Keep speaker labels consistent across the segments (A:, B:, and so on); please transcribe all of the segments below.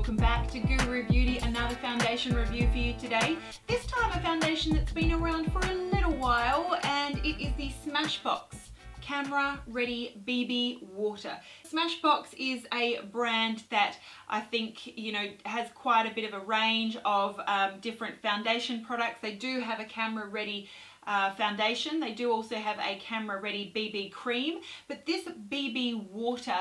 A: welcome back to Guru Beauty. Another foundation review for you today. This time a foundation that's been around for a little while, and it is the Smashbox Camera Ready BB Water. Smashbox is a brand that I think, you know, has quite a bit of a range of different foundation products. They do have a camera ready foundation. They do also have a camera ready BB cream, but this BB water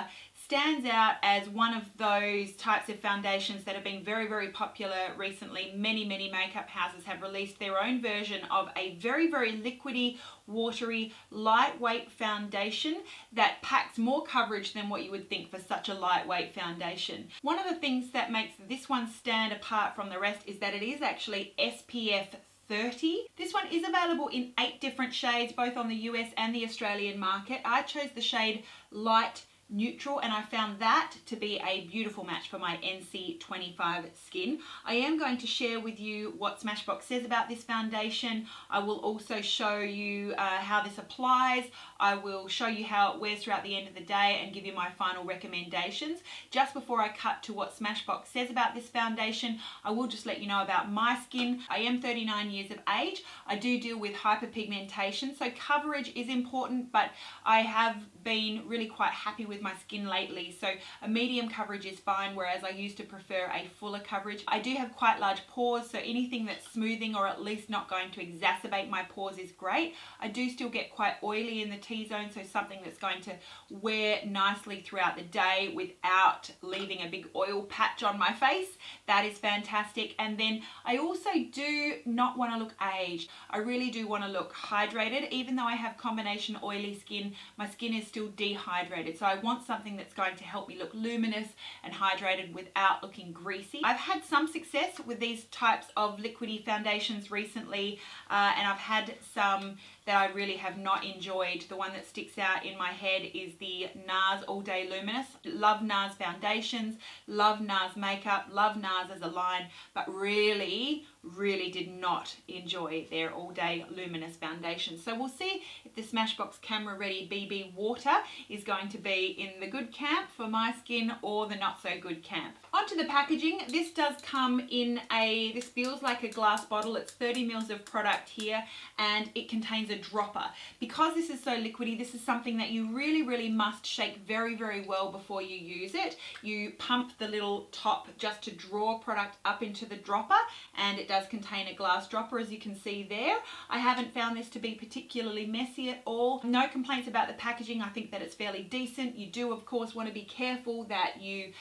A: stands out as one of those types of foundations that have been very, very popular recently. Many makeup houses have released their own version of a very, very liquidy, watery, lightweight foundation that packs more coverage than what you would think for such a lightweight foundation. One of the things that makes this one stand apart from the rest is that it is actually SPF 30. This one is available in 8 different shades, both on the US and the Australian market. I chose the shade Light Neutral, and I found that to be a beautiful match for my NC25 skin. I am going to share with you what Smashbox says about this foundation. I will also show you how this applies. I will show you how it wears throughout the end of the day and give you my final recommendations. Just before I cut to what Smashbox says about this foundation, I will just let you know about my skin. I am 39 years of age. I do deal with hyperpigmentation, so coverage is important, but I have been really quite happy with my skin lately, so a medium coverage is fine, whereas I used to prefer a fuller coverage. I do have quite large pores, so anything that's smoothing or at least not going to exacerbate my pores is great. I do still get quite oily in the T-zone, so something that's going to wear nicely throughout the day without leaving a big oil patch on my face, that is fantastic. And then I also do not want to look aged. I really do want to look hydrated. Even though I have combination oily skin, my skin is still dehydrated, so I want something that's going to help me look luminous and hydrated without looking greasy. I've had some success with these types of liquidy foundations recently, and I've had some that I really have not enjoyed. The one that sticks out in my head is the NARS All Day Luminous. Love NARS foundations, love NARS makeup, love NARS as a line, but really did not enjoy their All Day Luminous foundation. So we'll see if the Smashbox Camera Ready BB Water is going to be in the good camp for my skin or the not so good camp. Onto the packaging. This does come in this feels like a glass bottle. It's 30 mils of product here, and it contains a dropper. Because this is so liquidy, this is something that you really must shake very well before you use it. You pump the little top just to draw product up into the dropper, and it does contain a glass dropper, as you can see there. I haven't found this to be particularly messy at all. No complaints about the packaging. I think that it's fairly decent. You do of course want to be careful that you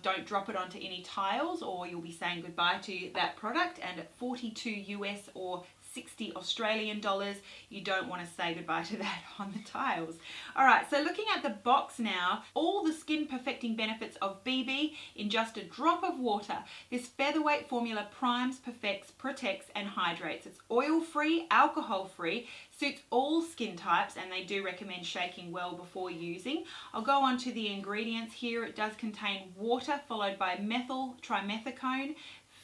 A: don't drop it onto any tiles, or you'll be saying goodbye to that product. And at 42 US or 60 Australian dollars, you don't want to say goodbye to that on the tiles. Alright, so looking at the box now, all the skin perfecting benefits of BB in just a drop of water. This featherweight formula primes, perfects, protects and hydrates. It's oil free, alcohol free, suits all skin types, and they do recommend shaking well before using. I'll go on to the ingredients here. It does contain water followed by methyl trimethicone,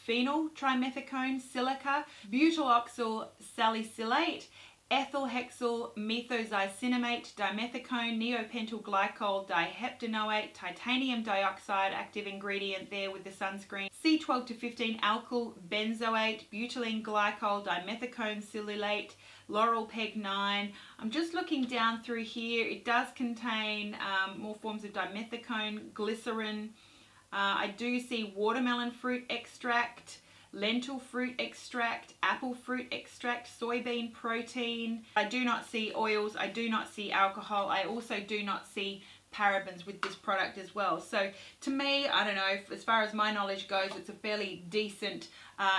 A: phenyl trimethicone, silica, butyloxyl salicylate, ethyl hexyl methoxycinnamate, dimethicone, neopentyl glycol diheptanoate, titanium dioxide, active ingredient there with the sunscreen, C12 to 15 alkyl benzoate, butylene glycol dimethicone silylate, laurel peg 9. I'm just looking down through here. It does contain more forms of dimethicone, glycerin. I do see watermelon fruit extract, lentil fruit extract, apple fruit extract, soybean protein. I do not see oils. I do not see alcohol. I also do not see parabens with this product as well. So to me, I don't know, as far as my knowledge goes, it's a fairly decent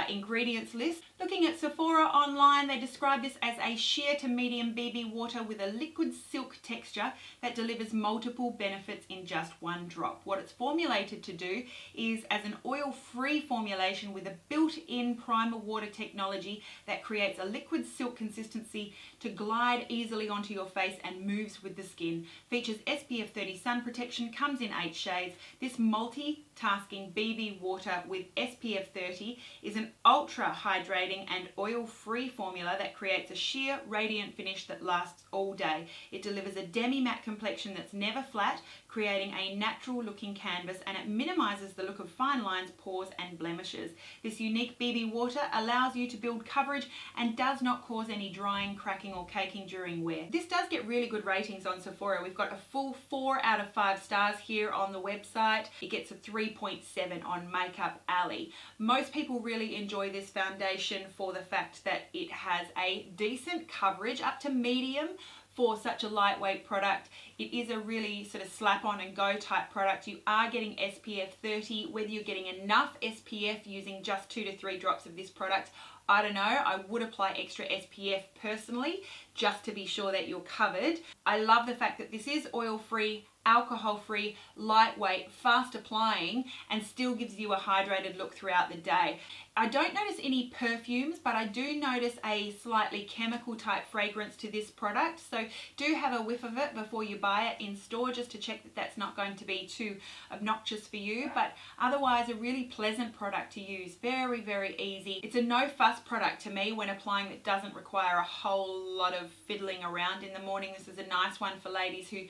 A: ingredients list. Looking at Sephora online, they describe this as a sheer to medium BB water with a liquid silk texture that delivers multiple benefits in just one drop. What it's formulated to do is as an oil-free formulation with a built-in primer water technology that creates a liquid silk consistency to glide easily onto your face and moves with the skin. Features SPF 30 sun protection, comes in 8 shades. This multitasking BB water with SPF 30 is is an ultra hydrating and oil-free formula that creates a sheer, radiant finish that lasts all day. It delivers a demi-matte complexion that's never flat, creating a natural looking canvas, and it minimises the look of fine lines, pores and blemishes. This unique BB water allows you to build coverage and does not cause any drying, cracking or caking during wear. This does get really good ratings on Sephora. We've got a full 4 out of 5 stars here on the website. It gets a 3.7 on Makeup Alley. Most people really enjoy this foundation for the fact that it has a decent coverage up to medium for such a lightweight product. It is a really sort of slap on and go type product. You are getting SPF 30. Whether you're getting enough SPF using just 2 to 3 drops of this product, I don't know. I would apply extra SPF personally just to be sure that you're covered. I love the fact that this is oil-free, alcohol-free, lightweight, fast applying, and still gives you a hydrated look throughout the day. I don't notice any perfumes, but I do notice a slightly chemical type fragrance to this product. So do have a whiff of it before you buy it in store, just to check that that's not going to be too obnoxious for you. But otherwise, a really pleasant product to use. Very, very easy. It's a no fuss product to me when applying that doesn't require a whole lot of fiddling around in the morning. This is a nice one for ladies who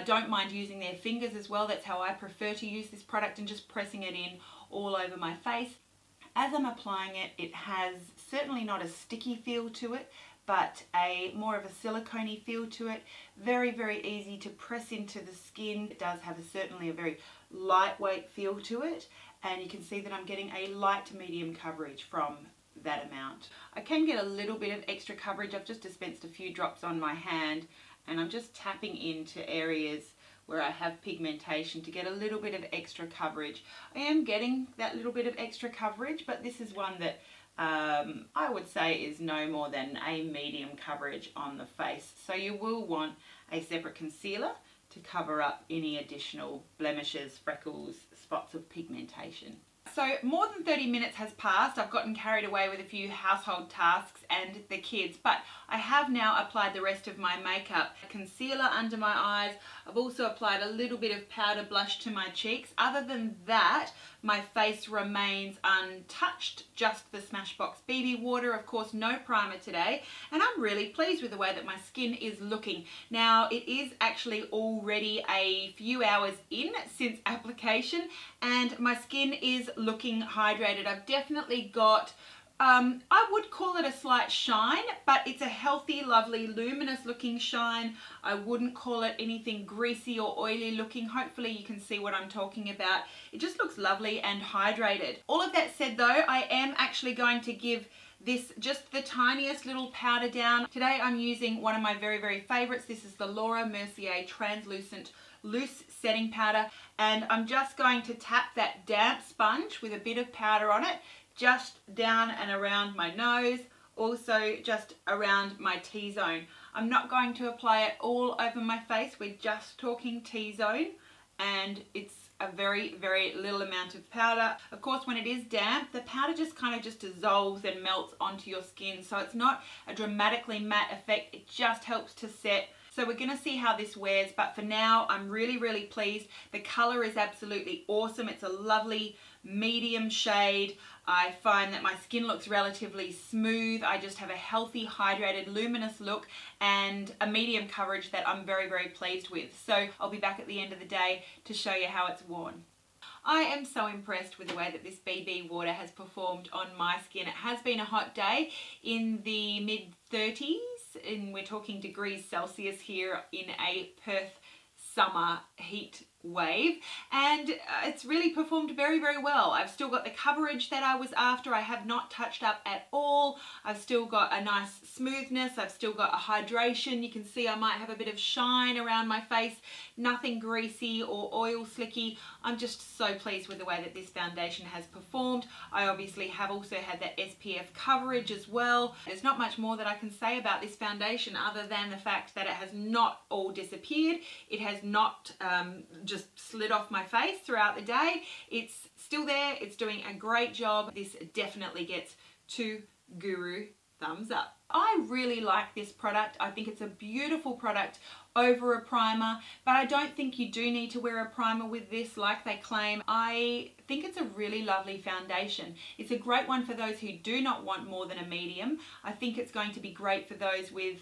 A: don't mind using their fingers as well. That's how I prefer to use this product, and just pressing it in all over my face. As I'm applying it, it has certainly not a sticky feel to it, but a more of a silicone-y feel to it. Very, very easy to press into the skin. It does have certainly a very lightweight feel to it, and you can see that I'm getting a light to medium coverage from that amount. I can get a little bit of extra coverage. I've just dispensed a few drops on my hand, and I'm just tapping into areas where I have pigmentation to get a little bit of extra coverage. I am getting that little bit of extra coverage, but this is one that I would say is no more than a medium coverage on the face. So you will want a separate concealer to cover up any additional blemishes, freckles, spots of pigmentation. So more than 30 minutes has passed. I've gotten carried away with a few household tasks and the kids, but I have now applied the rest of my makeup. Concealer under my eyes. I've also applied a little bit of powder blush to my cheeks. Other than that, my face remains untouched. Just the Smashbox BB water. Of course, no primer today. And I'm really pleased with the way that my skin is looking. Now, it is actually already a few hours in since application, and my skin is looking hydrated. I've definitely got I would call it a slight shine, but it's a healthy, lovely, luminous looking shine. I wouldn't call it anything greasy or oily looking. Hopefully you can see what I'm talking about. It just looks lovely and hydrated. All of that said though, I am actually going to give this just the tiniest little powder down. Today I'm using one of my very, very favorites. This is the Lauder Mercier Translucent Loose Setting Powder, and I'm just going to tap that damp sponge with a bit of powder on it, just down and around my nose, also just around my T-zone. I'm not going to apply it all over my face. We're just talking T-zone, and it's a very, very little amount of powder. Of course, when it is damp, the powder just kind of just dissolves and melts onto your skin, so it's not a dramatically matte effect. It just helps to set. So we're going to see how this wears, but for now I'm really, really pleased. The colour is absolutely awesome. It's a lovely medium shade. I find that my skin looks relatively smooth. I just have a healthy, hydrated, luminous look and a medium coverage that I'm very, very pleased with. So I'll be back at the end of the day to show you how it's worn. I am so impressed with the way that this BB water has performed on my skin. It has been a hot day in the mid-30s, and we're talking degrees Celsius here in a Perth summer heat wave, and it's really performed very, very well. I've still got the coverage that I was after. I have not touched up at all. I've still got a nice smoothness. I've still got a hydration. You can see I might have a bit of shine around my face. Nothing greasy or oil slicky. I'm just so pleased with the way that this foundation has performed. I obviously have also had that SPF coverage as well. There's not much more that I can say about this foundation other than the fact that it has not all disappeared. It has not just slid off my face throughout the day. It's still there. It's doing a great job. This definitely gets 2 guru thumbs up. I really like this product. I think it's a beautiful product over a primer, but I don't think you do need to wear a primer with this like they claim. I think it's a really lovely foundation. It's a great one for those who do not want more than a medium. I think it's going to be great for those with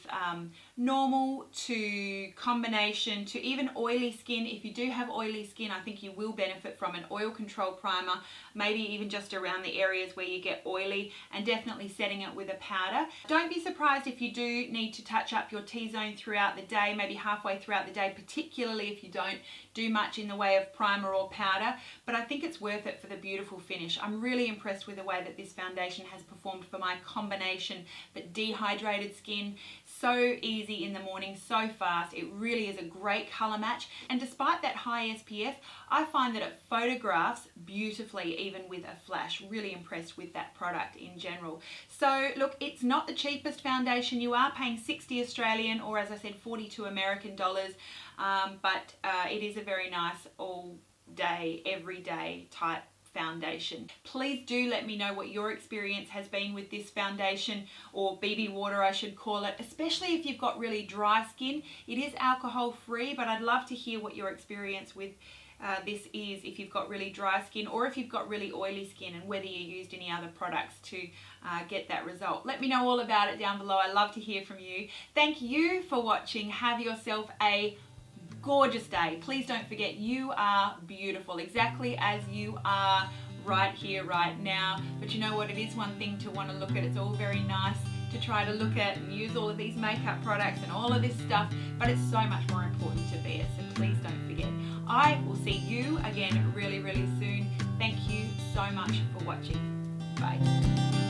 A: normal to combination to even oily skin. If you do have oily skin, I think you will benefit from an oil control primer, maybe even just around the areas where you get oily, and definitely setting it with a powder. Don't be surprised if you do need to touch up your T-zone throughout the day, maybe halfway throughout the day, particularly if you don't do much in the way of primer or powder, but I think it's worth it for the beautiful finish. I'm really impressed with the way that this foundation has performed for my combination but dehydrated skin. So easy in the morning, so fast. It really is a great colour match, and despite that high SPF, I find that it photographs beautifully even with a flash. Really impressed with that product in general. So look, it's not the cheapest foundation. You are paying 60 Australian, or as I said, 42 American dollars, but it is a very nice all day, everyday type foundation. Please do let me know what your experience has been with this foundation, or BB water I should call it, especially if you've got really dry skin. It is alcohol free, but I'd love to hear what your experience with this is if you've got really dry skin, or if you've got really oily skin, and whether you used any other products to get that result. Let me know all about it down below. I love to hear from you. Thank you for watching. Have yourself a gorgeous day. Please don't forget, you are beautiful exactly as you are right here, right now. But you know what? It is one thing to want to look at. It's all very nice to try to look at and use all of these makeup products and all of this stuff, but it's so much more important to be it. So please don't forget. I will see you again really, really soon. Thank you so much for watching. Bye.